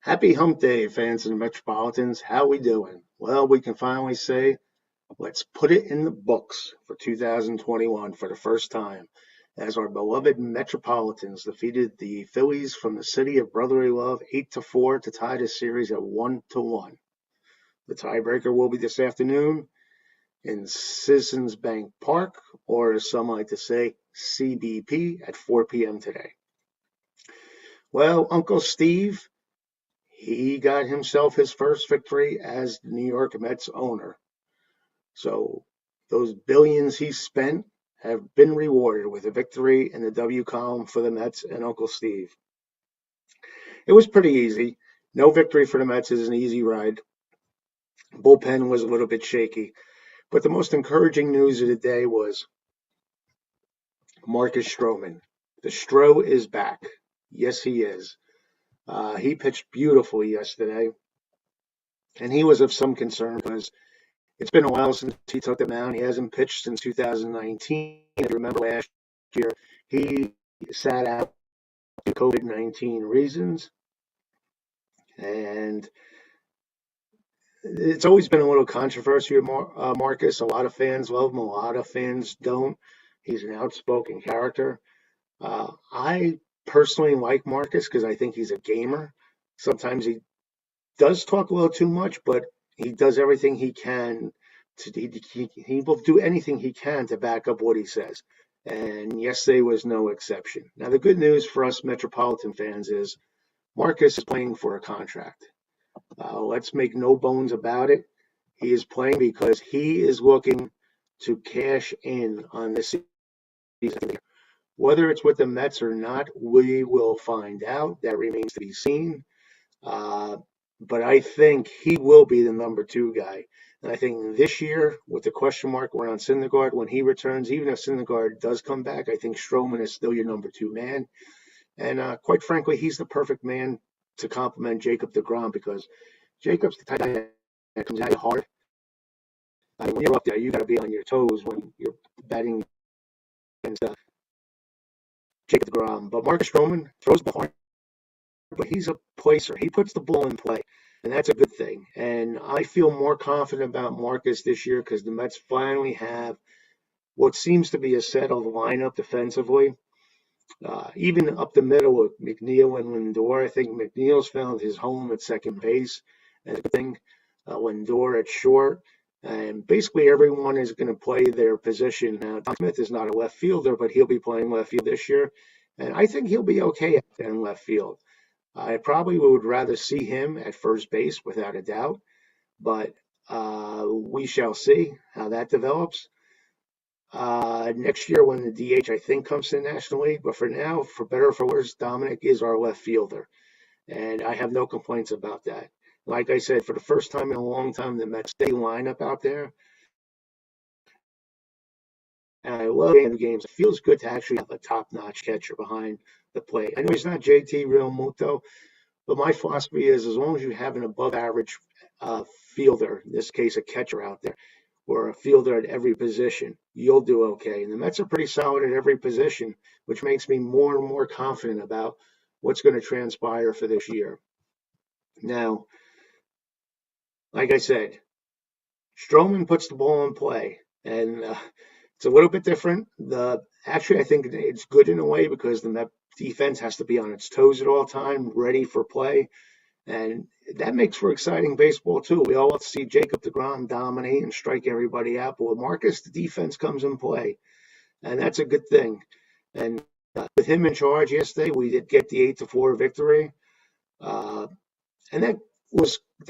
Happy Hump Day, fans of the Metropolitans. How we doing? Well, we can finally say, let's put it in the books for 2021 for the first time, as our beloved Metropolitans defeated the Phillies from the city of brotherly love 8-4 to tie the series at 1-1. The tiebreaker will be this afternoon in Citizens Bank Park, or as some like to say, CBP, at 4 p.m. today. Well, Uncle Steve, he got himself his first victory as the New York Mets owner. So those billions he spent have been rewarded with a victory in the W column for the Mets and Uncle Steve. It was pretty easy. No victory for the Mets is an easy ride. Bullpen was a little bit shaky. But the most encouraging news of the day was Marcus Stroman. The Stro is back. Yes, he is. He pitched beautifully yesterday. And he was of some concern because it's been a while since he took the mound. He hasn't pitched since 2019. If you remember last year, he sat out due to COVID-19 reasons. And it's always been a little controversy with Marcus. A lot of fans love him. A lot of fans don't. He's an outspoken character. I personally like Marcus because I think he's a gamer. Sometimes he does talk a little too much, but he does everything he can he will do anything he can to back up what he says. And yesterday was no exception. Now, the good news for us Metropolitan fans is Marcus is playing for a contract. Let's make no bones about it. He is playing because he is looking to cash in on this season. Whether it's with the Mets or not, we will find out. That remains to be seen. But I think he will be the number two guy. And I think this year, with the question mark around Syndergaard, when he returns, even if Syndergaard does come back, I think Stroman is still your number two man. And quite frankly, he's the perfect man to complement Jacob deGrom because Jacob's the type that comes out hard. I mean, when you're up there, you got to be on your toes when you're batting against Jacob deGrom. But Marcus Stroman throws the hard, but he's a placer. He puts the ball in play, and that's a good thing. And I feel more confident about Marcus this year because the Mets finally have what seems to be a settled lineup defensively. Even up the middle with McNeil and Lindor, I think McNeil's found his home at second base. And a good thing, Lindor at short. And basically everyone is going to play their position. Now, Tom Smith is not a left fielder, but he'll be playing left field this year. And I think he'll be okay in left field. I probably would rather see him at first base without a doubt, but we shall see how that develops. Next year when the DH I think comes to the National League, but for now, for better or for worse, Dominic is our left fielder, and I have no complaints about that. Like I said, for the first time in a long time, the Mets stay lineup out there, and I love the games. It feels good to actually have a top-notch catcher behind the plate. I know he's not JT Realmuto, but my philosophy is as long as you have an above-average fielder, in this case a catcher out there, or a fielder at every position, you'll do okay. And the Mets are pretty solid at every position, which makes me more and more confident about what's going to transpire for this year. Now, like I said, Stroman puts the ball in play, and it's a little bit different. Actually, I think it's good in a way because the Met defense has to be on its toes at all time, ready for play. And that makes for exciting baseball, too. We all want to see Jacob deGrom dominate and strike everybody out. But with Marcus, the defense comes in play. And that's a good thing. And with him in charge yesterday, we did get the 8-4 victory. And that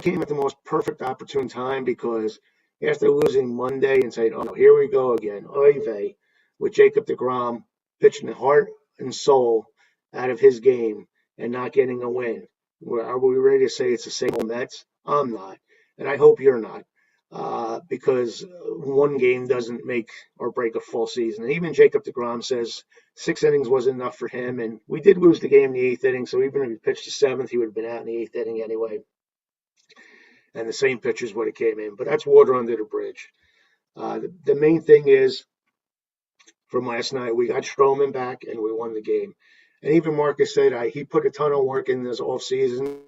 came at the most perfect opportune time because after losing Monday and saying, oh, here we go again, oy vey, with Jacob deGrom pitching the heart and soul out of his game and not getting a win. Are we ready to say it's the same old Mets? I'm not, and I hope you're not, because one game doesn't make or break a full season. And even Jacob deGrom says 6 innings wasn't enough for him, and we did lose the game in the 8th inning, so even if he pitched the 7th, he would have been out in the 8th inning anyway, and the same pitchers would have came in. But that's water under the bridge. The main thing is, from last night, we got Stroman back, and we won the game. And even Marcus said he put a ton of work in this offseason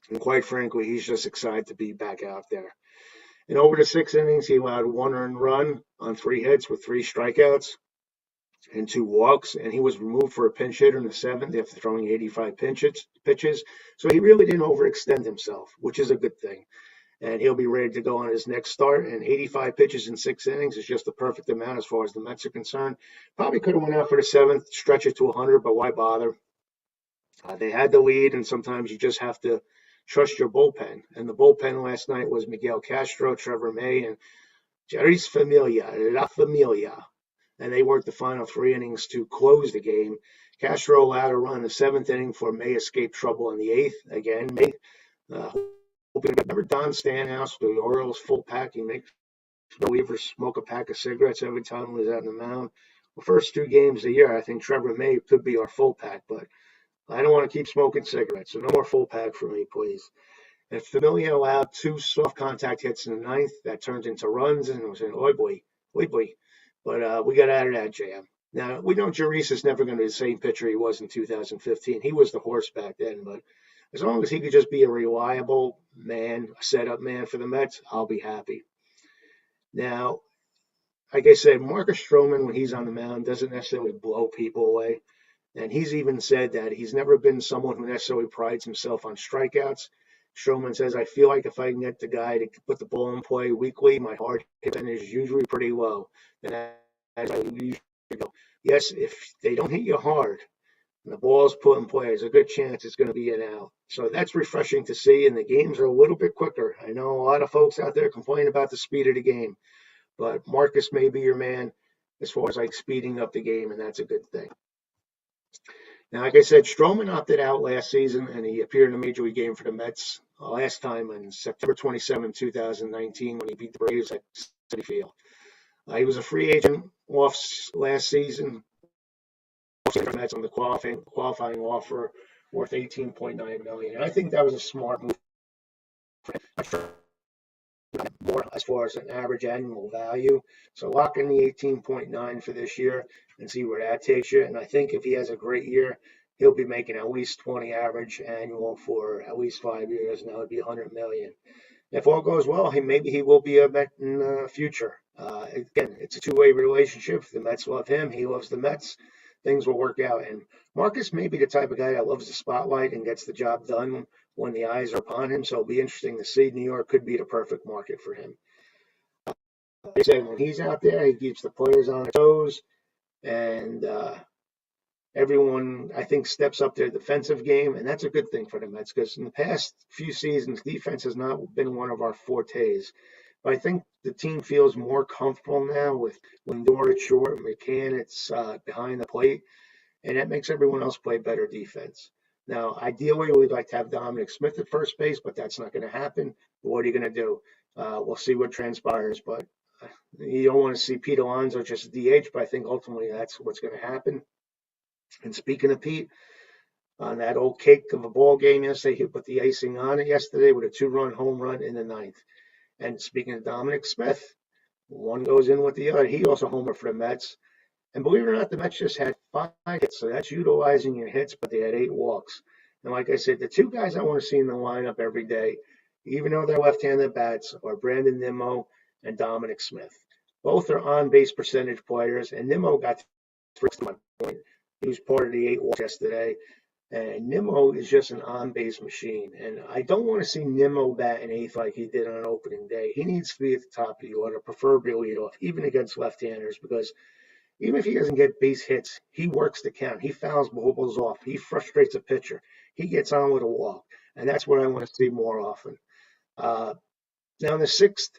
And quite frankly, he's just excited to be back out there. In over the 6 innings, he allowed 1 earned run on 3 hits with 3 strikeouts and 2 walks, and he was removed for a pinch hitter in the 7th after throwing 85 pitches. So he really didn't overextend himself, which is a good thing. And he'll be ready to go on his next start. And 85 pitches in 6 innings is just the perfect amount as far as the Mets are concerned. Probably could have went out for the 7th, stretch it to 100, but why bother? They had the lead, and sometimes you just have to trust your bullpen. And the bullpen last night was Miguel Castro, Trevor May, and Jerry's Familia, La Familia. And they worked the final 3 innings to close the game. Castro allowed a run in the 7th inning for May escape trouble in the 8th. Again, May hoping to remember Don Stanhouse, the Orioles full pack. He makes relievers smoke a pack of cigarettes every time he was out on the mound. The first 2 games of the year, I think Trevor May could be our full pack, but I don't want to keep smoking cigarettes, so no more full pack for me, please. And Familia allowed 2 soft contact hits in the 9th. That turned into runs, and it was an oi boy. But we got out of that jam. Now, we know Jurice is never going to be the same pitcher he was in 2015. He was the horse back then, but as long as he could just be a reliable man, a setup man for the Mets, I'll be happy. Now, like I said, Marcus Stroman, when he's on the mound, doesn't necessarily blow people away. And he's even said that he's never been someone who necessarily prides himself on strikeouts. Stroman says, I feel like if I can get the guy to put the ball in play weekly, my hard hit percentage is usually pretty low. And as I usually go, yes, if they don't hit you hard and the ball's put in play, there's a good chance it's going to be an out. So that's refreshing to see, and the games are a little bit quicker. I know a lot of folks out there complain about the speed of the game, but Marcus may be your man as far as like speeding up the game, and that's a good thing. Now, like I said, Stroman opted out last season, and he appeared in a major league game for the Mets last time on September 27, 2019, when he beat the Braves at Citi Field. He was a free agent off last season. The Mets on the qualifying offer worth $18.9 million. And I think that was a smart move for him. More as far as an average annual value. So lock in the 18.9 for this year and see where that takes you. And I think if he has a great year, he'll be making at least 20 average annual for at least 5 years, and that would be 100 million. If all goes well, maybe he will be a Met in the future. Again, it's a two-way relationship. The Mets love him. He loves the Mets. Things will work out. And Marcus may be the type of guy that loves the spotlight and gets the job done when the eyes are upon him. So it'll be interesting to see. New York could be the perfect market for him. Like I said, when he's out there, he keeps the players on their toes. And everyone, I think, steps up their defensive game. And that's a good thing for the Mets because in the past few seasons, defense has not been one of our fortes. But I think the team feels more comfortable now with Lindor at short, McCann it's behind the plate, and that makes everyone else play better defense. Now, ideally, we'd like to have Dominic Smith at first base, but that's not going to happen. But what are you going to do? We'll see what transpires, but you don't want to see Pete Alonso just DH, but I think ultimately that's what's going to happen. And speaking of Pete, on that old cake of a ball game yesterday, he put the icing on it yesterday with a 2-run home run in the 9th. And speaking of Dominic Smith, one goes in with the other. He also homered for the Mets. And believe it or not, the Mets just had 5 hits. So that's utilizing your hits, but they had 8 walks. And like I said, the 2 guys I want to see in the lineup every day, even though they're left-handed bats, are Brandon Nimmo and Dominic Smith. Both are on-base percentage players, and Nimmo got 3 points. He was part of the 8 walks yesterday. And Nimmo is just an on-base machine. And I don't want to see Nimmo bat in 8th like he did on opening day. He needs to be at the top of the order, preferably leadoff, even against left-handers, because even if he doesn't get base hits, he works the count. He fouls balls off. He frustrates a pitcher. He gets on with a walk. And that's what I want to see more often. Now in the 6th,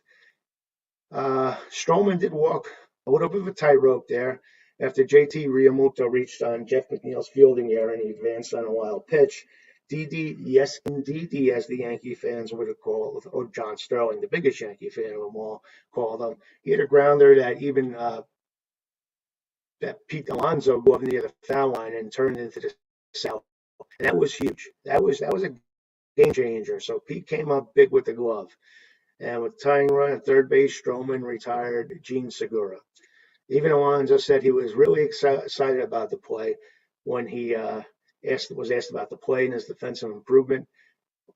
Stroman did walk a little bit of a tightrope there after JT Realmuto reached on Jeff McNeil's fielding error and he advanced on a wild pitch. DD, yes, indeed, as the Yankee fans would have called, or John Sterling, the biggest Yankee fan of them all, called him. He had a grounder that even that Pete Alonso go up near the foul line and turned into the south. And that was huge. That was a game changer. So Pete came up big with the glove. And with tying run at third base, Stroman retired Gene Segura. Even Alonso said he was really excited about the play when he was asked about the play and his defensive improvement.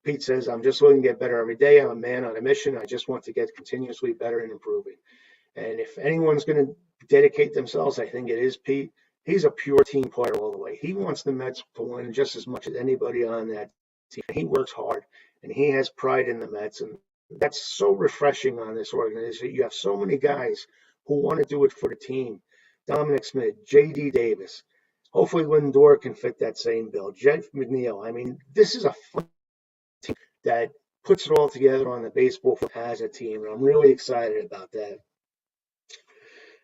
Pete says, I'm just looking to get better every day. I'm a man on a mission. I just want to get continuously better and improving. And if anyone's going to dedicate themselves, I think it is Pete. He's a pure team player all the way. He wants the Mets to win just as much as anybody on that team. He works hard and he has pride in the Mets. And that's so refreshing on this organization. You have so many guys who want to do it for the team. Dominic Smith, J.D. Davis. Hopefully Lindor can fit that same bill. Jeff McNeil. I mean, this is a fun team that puts it all together on the baseball field as a team. And I'm really excited about that.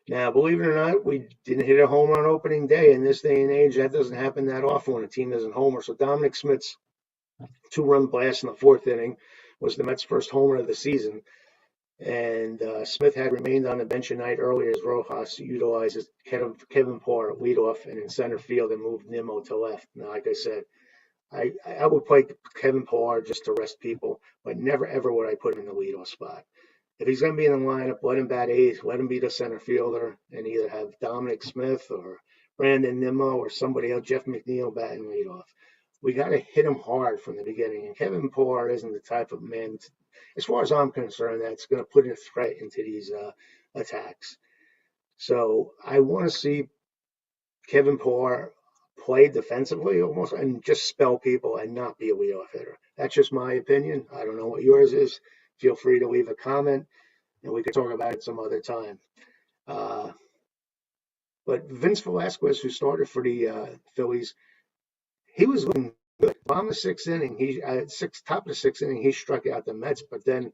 Now, believe it or not, we didn't hit a home on opening day. In this day and age, that doesn't happen that often when a team doesn't homer. So Dominic Smith's two-run blast in the fourth inning was the Mets' first homer of the season. And Smith had remained on the bench a night earlier as Rojas utilizes Kevin Parr at leadoff and in center field and moved Nimmo to left. Now, like I said, I would play Kevin Parr just to rest people, but never, ever would I put him in the leadoff spot. If he's going to be in the lineup, let him bat eighth, let him be the center fielder, and either have Dominic Smith or Brandon Nimmo or somebody else, Jeff McNeil, batting leadoff. We got to hit him hard from the beginning. And Kevin Parr isn't the type of man, as far as I'm concerned, that's going to put a threat into these attacks. So I want to see Kevin Parr play defensively almost and just spell people and not be a leadoff hitter. That's just my opinion. I don't know what yours is. Feel free to leave a comment, and we could talk about it some other time. But Vince Velasquez, who started for the Phillies, he was looking good. Bottom of the sixth inning, top of the sixth inning, he struck out the Mets, but then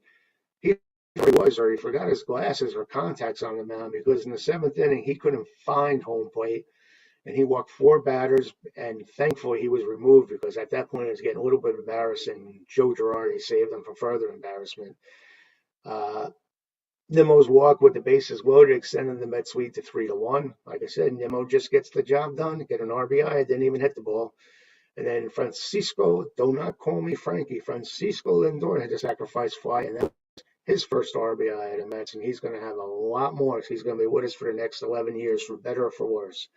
he forgot his glasses or contacts on the mound because in the seventh inning he couldn't find home plate, and he walked four batters, and thankfully he was removed because at that point it was getting a little bit embarrassing. Joe Girardi saved him from further embarrassment. Nimmo's walk with the bases loaded extended the Mets lead to 3-1. Like I said, Nimmo just gets the job done, get an RBI, didn't even hit the ball. And then Francisco, do not call me Frankie, Francisco Lindor had a sacrifice fly, and that was his first RBI at the Mets, and he's going to have a lot more. He's going to be with us for the next 11 years, for better or for worse.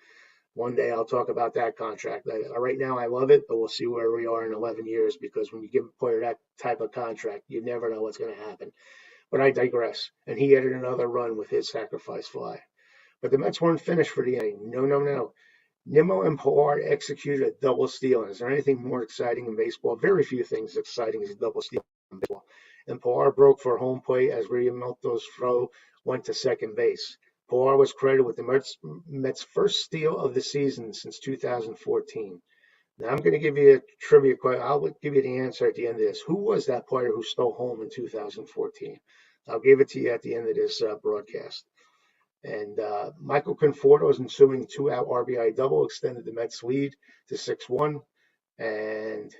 One day I'll talk about that contract. Right now I love it, but we'll see where we are in 11 years because when you give a player that type of contract, you never know what's going to happen. But I digress. And he added another run with his sacrifice fly. But the Mets weren't finished for the inning. No. Nimmo and Parr executed a double steal. And is there anything more exciting in baseball? Very few things exciting as a double steal in baseball. And Parr broke for home plate as Riamonto's throw went to second base. Parr was credited with the Mets' first steal of the season since 2014. Now, I'm going to give you a trivia question. I'll give you the answer at the end of this. Who was that player who stole home in 2014? I'll give it to you at the end of this broadcast. And Michael Conforto's ensuing two-out RBI double extended the Mets' lead to 6-1. And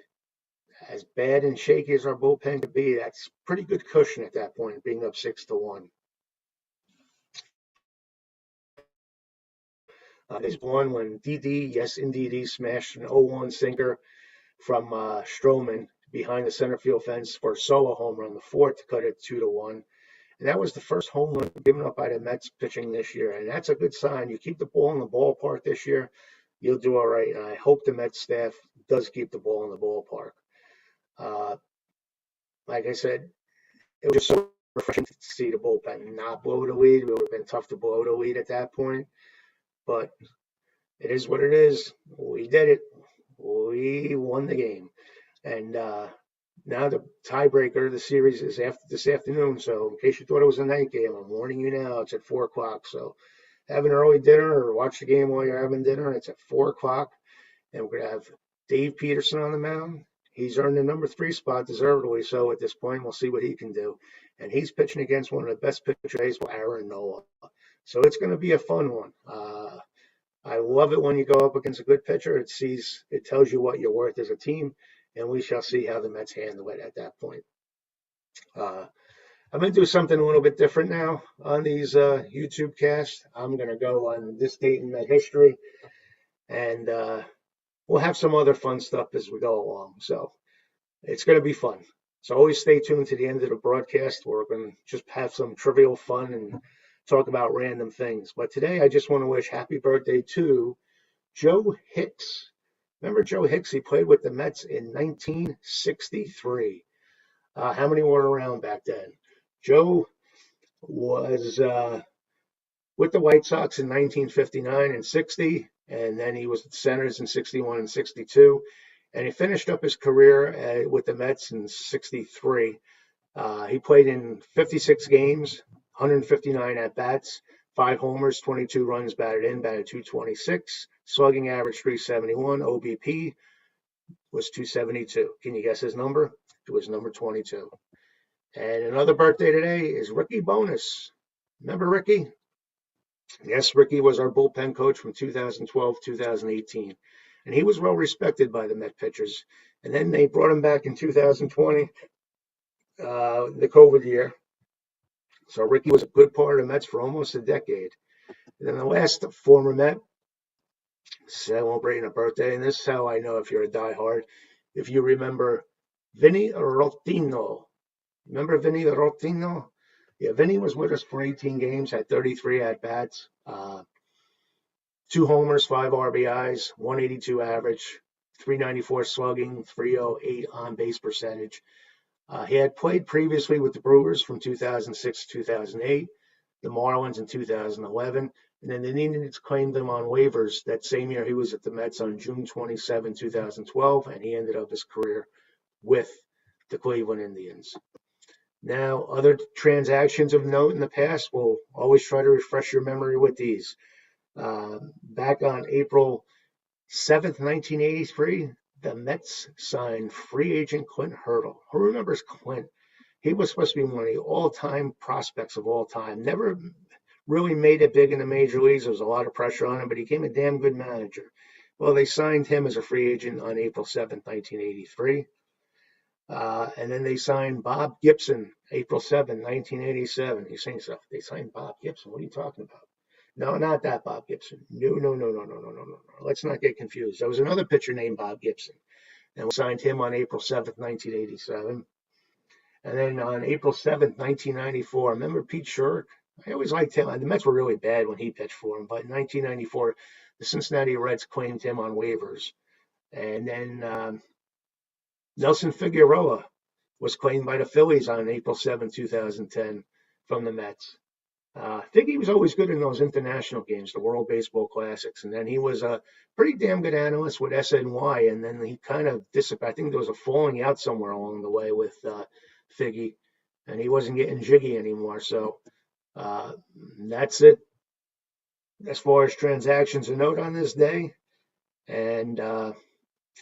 as bad and shaky as our bullpen could be, that's pretty good cushion at that point, being up 6-1. There's one when DD smashed an 0-1 sinker from Stroman behind the center field fence for a solo home run, the fourth, to cut it 2-1. And that was the first home run given up by the Mets pitching this year. And that's a good sign. You keep the ball in the ballpark this year, you'll do all right. And I hope the Mets staff does keep the ball in the ballpark. Like I said, it was just so refreshing to see the bullpen not blow the lead. It would have been tough to blow the lead at that point. But it is what it is. We did it. We won the game. And now the tiebreaker of the series is after this afternoon. So in case you thought it was a night game, I'm warning you now. It's at 4 o'clock. So have an early dinner or watch the game while you're having dinner. It's at 4 o'clock. And we're going to have Dave Peterson on the mound. He's earned the number 3 spot, deservedly so at this point. We'll see what he can do. And he's pitching against one of the best pitchers, Aaron Nola. So it's going to be a fun one. I love it when you go up against a good pitcher. It tells you what you're worth as a team, and we shall see how the Mets handle it at that point. I'm going to do something a little bit different now on these YouTube casts. I'm going to go on this date in Met history, and we'll have some other fun stuff as we go along. So it's going to be fun. So always stay tuned to the end of the broadcast. We're going to just have some trivial fun and talk about random things. But today I just want to wish happy birthday to Joe Hicks. Remember Joe Hicks? He played with the Mets in 1963. How many were around back then? Joe was with the White Sox in 1959 and 60, and then he was at the Senators in 61 and 62, and he finished up his career with the Mets in 63. He played in 56 games, 159 at bats, 5 homers, 22 runs batted in, batted 226, slugging average 371, OBP was 272. Can you guess his number? It was number 22. And another birthday today is Ricky Bonus. Remember Ricky? Yes, Ricky was our bullpen coach from 2012 2018. And he was well respected by the Met pitchers. And then they brought him back in 2020, the COVID year. So Ricky was a good part of the Mets for almost a decade. And then the last former Met, celebrating a birthday, and this is how I know if you're a diehard. If you remember Vinny Rotino. Remember Vinny Rotino? Yeah, Vinny was with us for 18 games, had 33 at-bats, 2 homers, 5 RBIs, 182 average, 394 slugging, 308 on-base percentage. He had played previously with the Brewers from 2006 to 2008, the Marlins in 2011, and then the Indians claimed him on waivers that same year he was at the Mets on June 27, 2012, and he ended up his career with the Cleveland Indians. Now, other transactions of note in the past, we'll always try to refresh your memory with these. Back on April 7th, 1983, the Mets signed free agent Clint Hurdle. Who remembers Clint? He was supposed to be one of the all-time prospects of all time. Never really made it big in the major leagues. There was a lot of pressure on him, but he became a damn good manager. Well, they signed him as a free agent on April 7th, 1983. And then they signed Bob Gibson, April 7, 1987. You're saying stuff. They signed Bob Gibson. What are you talking about? No, not that Bob Gibson. No. Let's not get confused. There was another pitcher named Bob Gibson. And we signed him on April 7th, 1987. And then on April 7th, 1994, remember Pete Sherrick? I always liked him. The Mets were really bad when he pitched for him. But in 1994, the Cincinnati Reds claimed him on waivers. And then Nelson Figueroa was claimed by the Phillies on April 7, 2010 from the Mets. I think he was always good in those international games, the World Baseball Classics. And then he was a pretty damn good analyst with SNY. And then he kind of disappeared. I think there was a falling out somewhere along the way with Figgy. And he wasn't getting jiggy anymore. So that's it as far as transactions a note on this day. And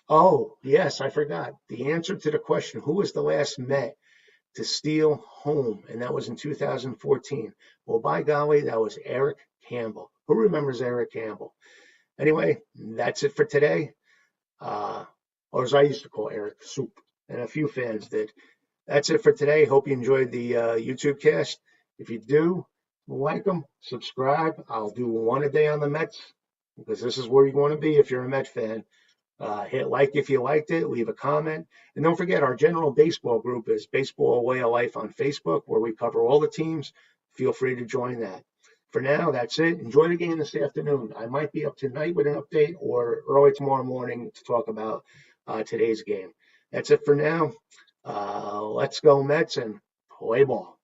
oh, yes, I forgot. The answer to the question, who was the last Met to steal home? And that was in 2014. Well, by golly, that was Eric Campbell. Who remembers Eric Campbell? Anyway, that's it for today. Or as I used to call Eric, Soup. And a few fans did. That's it for today. Hope you enjoyed the YouTube cast. If you do, like them, subscribe. I'll do one a day on the Mets because this is where you want to be if you're a Met fan. Hit like if you liked it, leave a comment. And don't forget, our general baseball group is Baseball Way of Life on Facebook, where we cover all the teams. Feel free to join that. For now, that's it. Enjoy the game this afternoon. I might be up tonight with an update or early tomorrow morning to talk about today's game. That's it for now. Let's go Mets and play ball.